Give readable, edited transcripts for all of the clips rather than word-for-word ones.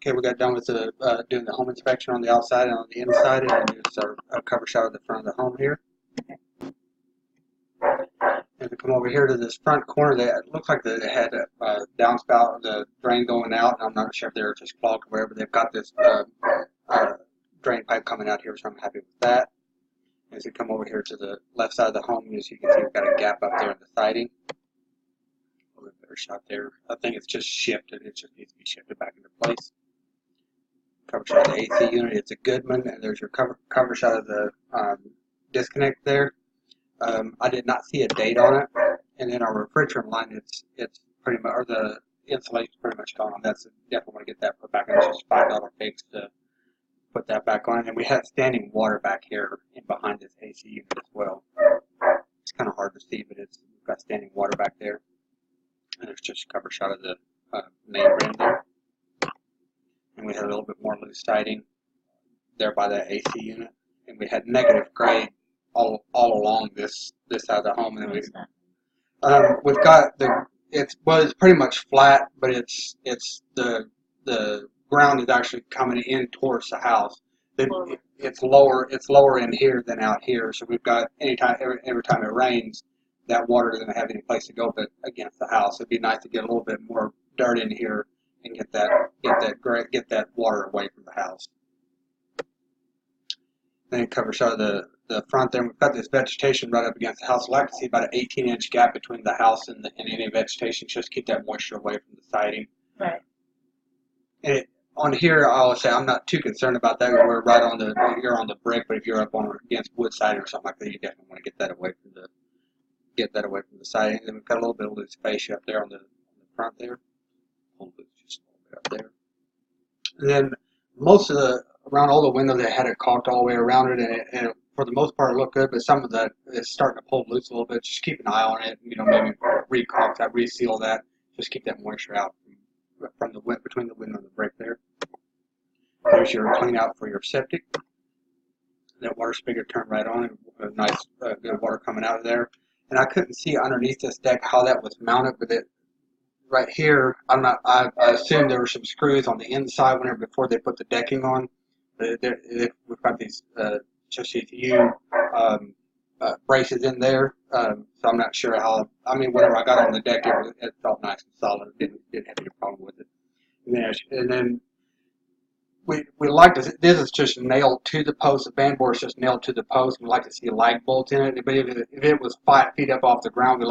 Okay, we got done with the doing the home inspection on the outside and on the inside, and it's our cover shot of the front of the home here. And we come over here to this front corner, that looks like they had a downspout of the drain going out. I'm not sure if they're just clogged or whatever. They've got this drain pipe coming out here, so I'm happy with that. As we come over here to the left side of the home, as you can see, we've got a gap up there in the siding. A little bit better shot there. I think it's just shifted. It just needs to be shifted back into place. Cover shot of the AC unit. It's a Goodman, and there's your cover shot of the disconnect there. I did not see a date on it, and then our refrigerant line, it's pretty much, or the insulation's pretty much gone on. That's definitely want to get that put back on. It's just $5 fix to put that back on. And we have standing water back here in behind this AC unit as well. It's kind of hard to see, but we've got standing water back there. And there's just a cover shot of the main rim there. And we had a little bit more loose siding there by that AC unit. And we had negative grade all along this side of the home. And we've got it's pretty much flat, but it's the ground is actually coming in towards the house. It's lower in here than out here. So we've got every time it rains, that water doesn't have any place to go but against the house. It'd be nice to get a little bit more dirt in here and get that water away from the house. Then cover shot of the front there. We've got this vegetation right up against the house. I'd like to see about an 18-inch gap between the house and any vegetation, just to keep that moisture away from the siding. Right. And on here, I'll say I'm not too concerned about that. We're right on you're on the brick, but if you're up on against wood siding or something like that, you definitely want to get that away from the siding. And then we've got a little bit of loose fascia up there on the front there. Just a little bit up there. And then around all the windows, they had it caulked all the way around it, and for the most part it looked good, but some of that is starting to pull loose a little bit. Just keep an eye on it, maybe re-caulk that, reseal that, just keep that moisture out from between the window and the brick there. There's your clean out for your septic. That water spigot turned right on, and nice good water coming out of there. And I couldn't see underneath this deck how that was mounted, but right here, I assume there were some screws on the inside before they put the decking on. We've got these just these U braces in there, so I'm not sure how. Whenever I got on the deck, it felt nice and solid. Didn't have any problem with it. And then we like this. This is just nailed to the post. The band board is just nailed to the post. We like to see light bolts in it. But if it was 5 feet up off the ground, we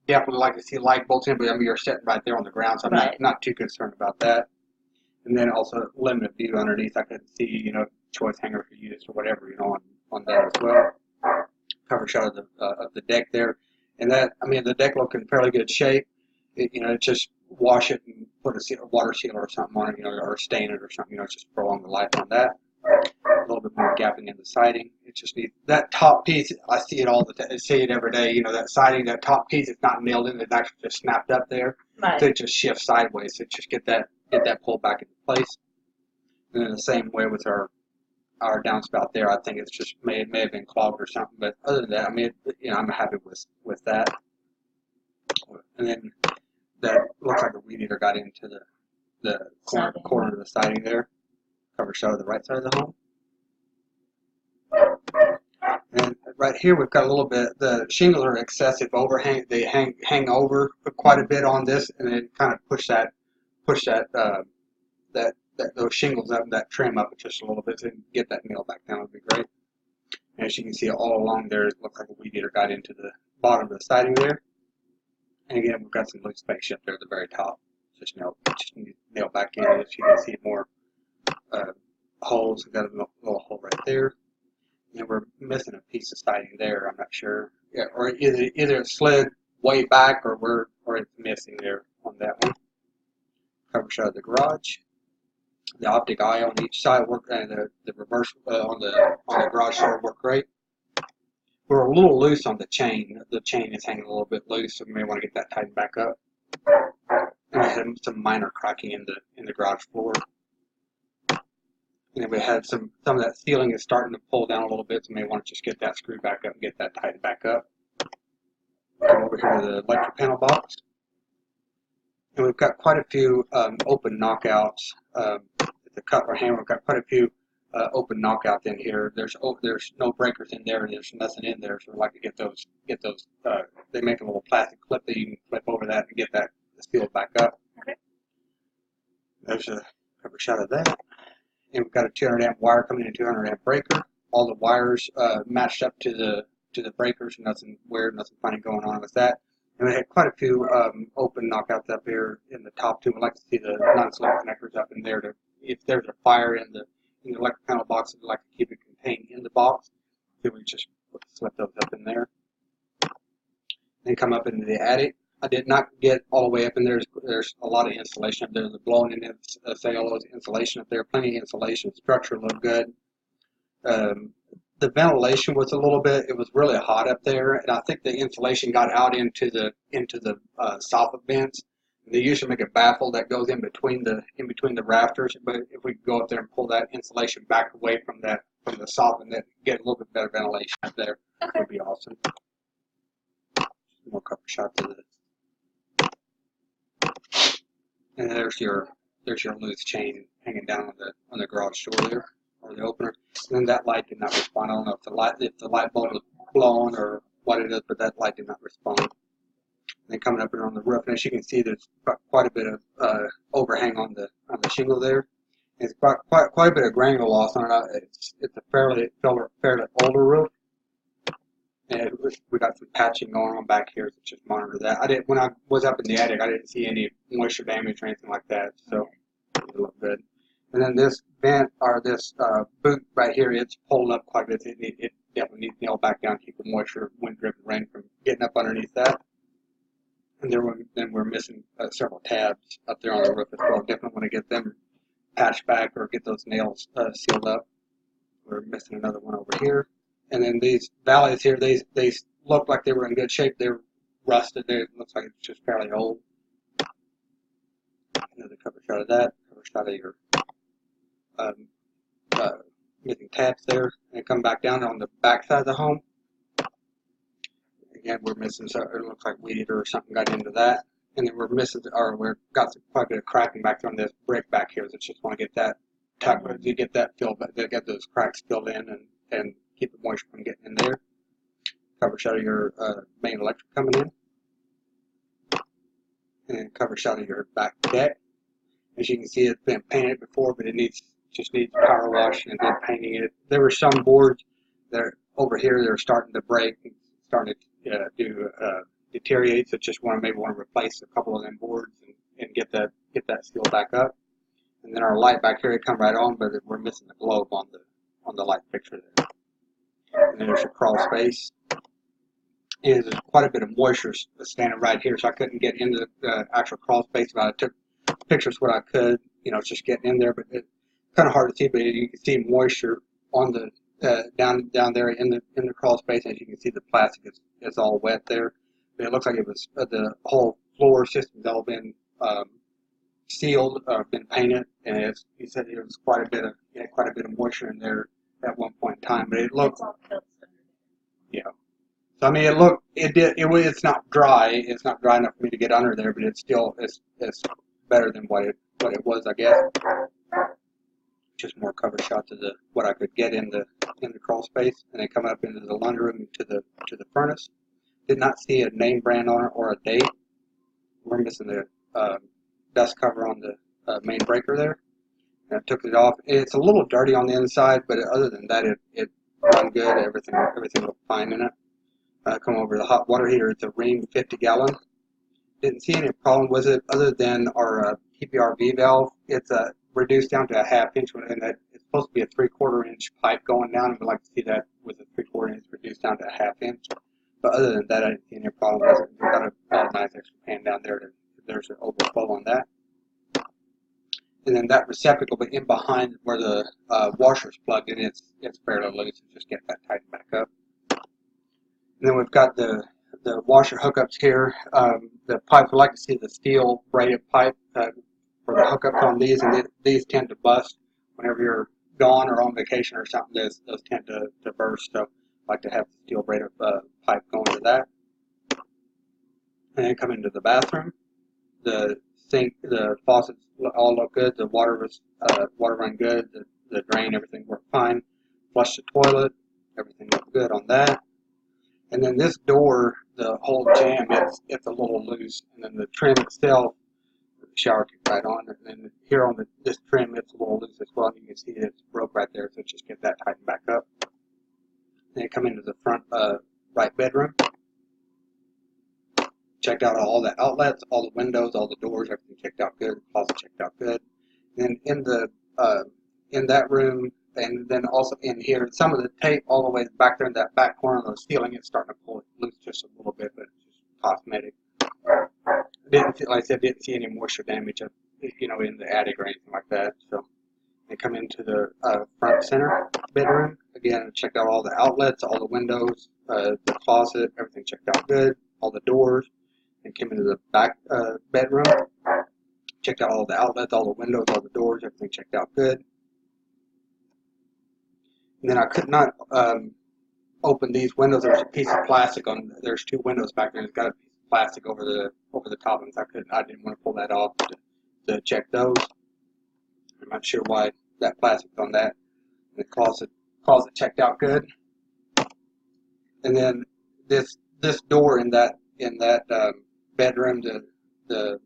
definitely like to see light bolts in. But you're sitting right there on the ground, so I'm not too concerned about that. And then also limited view underneath. I couldn't see, choice hanger for use or whatever, on that as well. Cover shot of the deck there, and the deck looked in fairly good shape. Just wash it and put a water sealer or something on it, or stain it or something, just prolong the life on that. A little bit more gapping in the siding. It just needs that top piece. I see it I see it every day. That siding, that top piece is not nailed in. It's actually just snapped up there. Right. So it just shifts sideways. So just get that pulled back into place. And then the same way with our downspout there. I think it's just may have been clogged or something. But other than that, I'm happy with that. And then that looks like a weed eater got into the corner of the siding there. Cover shot of the right side of the home. And right here we've got a little bit, the shingles are excessive overhang. They hang over quite a bit on this, and then kind of push those shingles up, that trim up just a little bit, so you can get that nail back down would be great. And as you can see all along there, it looks like a weed eater got into the bottom of the siding there. And again, we've got some loose fascia up there at the very top. Just nail back in. As you can see more holes. We've got a little hole right there. And we're missing a piece of siding there. I'm not sure. Yeah, or either it slid way back or it's missing there on that one. Cover shot of the garage. The optic eye on each side worked, and the reverse on the garage door worked great. We're a little loose on the chain. The chain is hanging a little bit loose, so we may want to get that tightened back up. And we had some minor cracking in the garage floor. And then we had some of that ceiling is starting to pull down a little bit, so we may want to just get that screwed back up and get that tightened back up. Come over here to the electric panel box. And we've got quite a few open knockouts the coupler hammer. We've got quite a few open knockouts in here. There's no breakers in there. There's nothing in there, so we like to get those. They make a little plastic clip that you can flip over that and get that sealed back up. Okay. There's a cover shot of that. And we've got a 200 amp wire coming in a 200 amp breaker. All the wires matched up to the breakers. Nothing weird, nothing funny going on with that. And we had quite a few open knockouts up here in the top two. We'd like to see the non-slip connectors up in there. If there's a fire in the electric panel box, we'd like to keep it contained in the box. So we just slip those up in there. Then come up into the attic. I did not get all the way up in there. There's a lot of insulation up there. The blown in cellulose insulation up there. Plenty of insulation. Structure looked good. The ventilation was a little bit. It was really hot up there, and I think the insulation got out into the soffit vents. They usually make a baffle that goes in between the rafters. But if we could go up there and pull that insulation back away from the soffit, and then get a little bit better ventilation up there, okay, would be awesome. More cover shot to the. And there's your loose chain hanging down on the garage door there, or the opener. And then that light did not respond. I don't know if the light bulb was blown or what it is, but that light did not respond. And then coming up here on the roof, and as you can see, there's quite a bit of overhang on the shingle there. And it's quite a bit of granular loss on it. It's a fairly older roof. And we got some patching going on back here, so just monitor that. When I was up in the attic, I didn't see any moisture damage or anything like that, so it looked good. And then this vent, or this boot right here, it's pulling up quite a bit. It definitely needs to nail back down, keep the moisture, wind driven rain from getting up underneath that. And then we're missing several tabs up there on the roof as well. Definitely want to get them patched back or get those nails sealed up. We're missing another one over here. And then these valleys here, they look like they were in good shape. They're rusted. It looks like it's just fairly old. Another cover shot of that. Cover shot of your missing tabs there. And come back down on the back side of the home. Again, we're missing, so it looks like weed eater or something got into that. And then we've got quite a bit of cracking back on this brick back here. So just want to get that tucked, to get that filled, get those cracks filled in and keep the moisture from getting in there. Cover shot of your main electric coming in. And then cover shot of your back deck. As you can see, it's been painted before, but it just needs power wash and then painting it. There were some boards that over here that are starting to break and starting to deteriorate. So just maybe want to replace a couple of them boards and get that sealed back up. And then our light back here, it come right on, but we're missing the globe on the light fixture there. And then there's your crawl space. And there's quite a bit of moisture standing right here, so I couldn't get into the actual crawl space. But I took pictures what I could, just getting in there. But it's kind of hard to see, but you can see moisture on the down there in the crawl space. As you can see, the plastic is all wet there. But it looks like it was the whole floor system's all been sealed, been painted, and he said there was quite a bit of moisture in there at one point in time. But it looked, yeah. So I mean, it's not dry. It's not dry enough for me to get under there, but it's better than what it was, I guess. Just more cover shots of what I could get in the crawl space, and then come up into the laundry room to the furnace. Did not see a name brand on it or a date. We're missing the dust cover on the main breaker there. And I took it off. It's a little dirty on the inside, but other than that, it run good. Everything looked fine in it. Come over to the hot water heater. It's a Rheem 50-gallon. Didn't see any problem with it other than our PPRV valve. It's reduced down to a 1/2 inch, and it's supposed to be a 3/4 inch pipe going down. And we'd like to see that with a 3/4 inch reduced down to a 1/2 inch. But other than that, I didn't see any problem with it. We've got a nice extra pan down there. There's an overflow on that. And then that receptacle, but in behind where the washer's plugged in, it's fairly loose. Just get that tightened back up. And then we've got the washer hookups here. The pipes, we like to see the steel braided pipe for the hookups on these, and these tend to bust whenever you're gone or on vacation or something. Those tend to burst, so I like to have the steel braided pipe going to that. And then come into the bathroom. The sink, the faucets all look good. The water was water run good. The drain, everything worked fine. Flushed the toilet, everything looked good on that. And then this door, the whole jamb, it's a little loose. And then the trim itself, the shower kicked right on. And then here on this trim, it's a little loose as well. You can see it's broke right there, so just get that tightened back up. Then come into the front right bedroom. Checked out all the outlets, all the windows, all the doors, everything checked out good. The closet checked out good. Then in that room, and then also in here, some of the tape all the way back there in that back corner of the ceiling is starting to pull it loose just a little bit, but it's just cosmetic. Like I said, didn't see any moisture damage, in the attic or anything like that. So, and come into the front center bedroom again. Checked out all the outlets, all the windows, the closet, everything checked out good. All the doors. And came into the back bedroom, checked out all the outlets, all the windows, all the doors, everything checked out good. And then I could not open these windows. There's a piece of plastic there's two windows back there. It's got a piece of plastic over the top, and I didn't want to pull that off to check those. I'm not sure why that plastic's on that. The closet checked out good. And then this door in that bedroom, the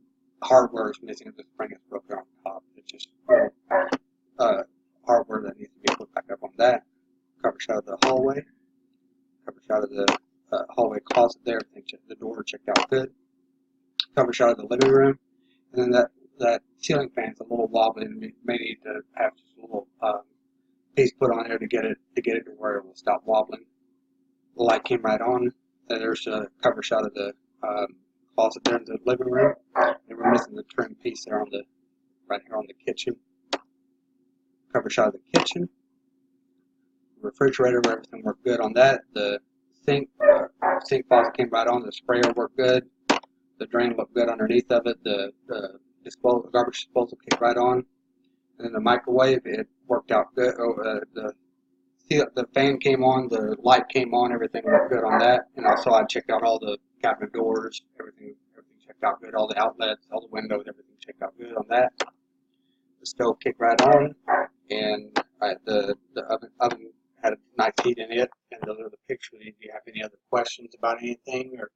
hardware is missing. The spring is broken on top. It's just hardware that needs to be put back up on that. Cover shot of the hallway. Cover shot of the hallway closet there. The door checked out good. Cover shot of the living room. And then that ceiling fan is a little wobbly, and we may need to have just a little piece put on there to get it to where it will stop wobbling. The light came right on. There's a cover shot of the closet there in the living room, and we're missing the trim piece there right here on the kitchen. Cover shot of the kitchen. Refrigerator, everything worked good on that. The sink faucet came right on. The sprayer worked good. The drain looked good underneath of it. The garbage disposal kicked right on. And then the microwave, it worked out good. The fan came on, the light came on, everything looked good on that. And also I checked out all the cabinet doors, everything checked out good, all the outlets, all the windows, everything checked out good on that. The stove kicked right on, and the oven had a nice heat in it, and those are the pictures. Do you have any other questions about anything? Or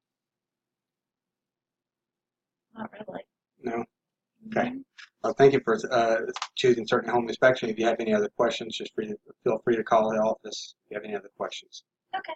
Not really. no? Okay. Well, thank you for choosing Certain Home Inspection. If you have any other questions, feel free to call the office if you have any other questions. Okay.